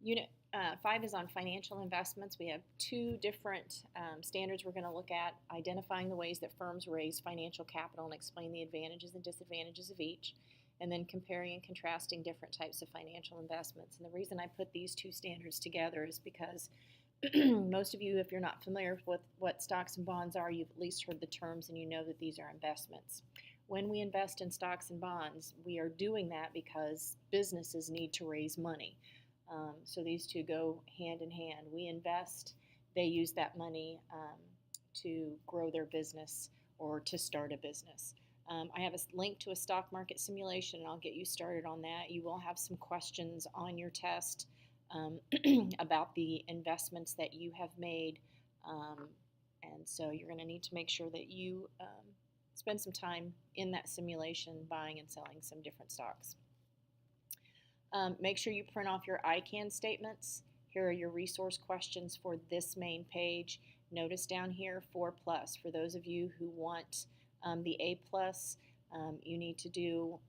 Unit 5 is on financial investments. We have two different standards we're going to look at: identifying the ways that firms raise financial capital and explain the advantages and disadvantages of each, and then comparing and contrasting different types of financial investments. And the reason I put these two standards together is because most of you, if you're not familiar with what stocks and bonds are, you've at least heard the terms and you know that these are investments. When we invest in stocks and bonds, we are doing that because businesses need to raise money. So these two go hand in hand. We invest, they use that money to grow their business or to start a business. I have a link to a stock market simulation, and I'll get you started on that. You will have some questions on your test about the investments that you have made, and so you're going to need to make sure that you spend some time in that simulation buying and selling some different stocks. Make sure you print off your ICANN statements. Here are your resource questions for this main page. Notice down here 4+. For those of you who want the A+, you need to do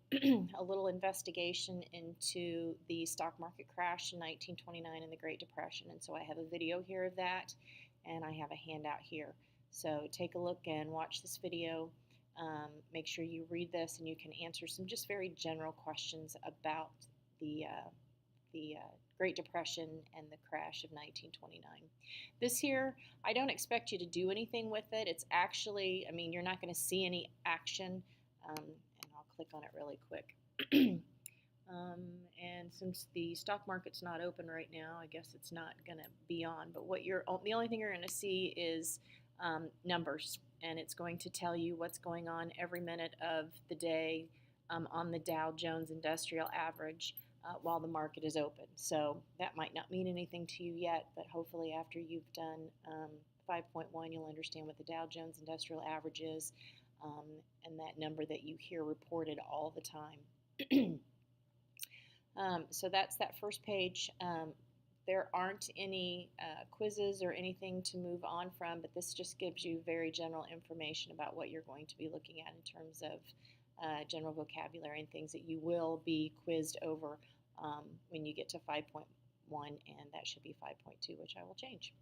a little investigation into the stock market crash in 1929 and the Great Depression. And so I have a video here of that, and I have a handout here. So take a look and watch this video. Make sure you read this, and you can answer some just very general questions about the Great Depression and the crash of 1929. This here, I don't expect you to do anything with it. It's actually, I mean, you're not going to see any action, and I'll click on it really quick. And since the stock market's not open right now, I guess it's not going to be on. But the only thing you're going to see is numbers, and it's going to tell you what's going on every minute of the day on the Dow Jones Industrial Average while the market is open. So that might not mean anything to you yet, but hopefully after you've done 5.1, you'll understand what the Dow Jones Industrial Average is, and that number that you hear reported all the time. So that's that first page. There aren't any quizzes or anything to move on from, but this just gives you very general information about what you're going to be looking at in terms of general vocabulary and things that you will be quizzed over when you get to 5.1, and that should be 5.2, which I will change.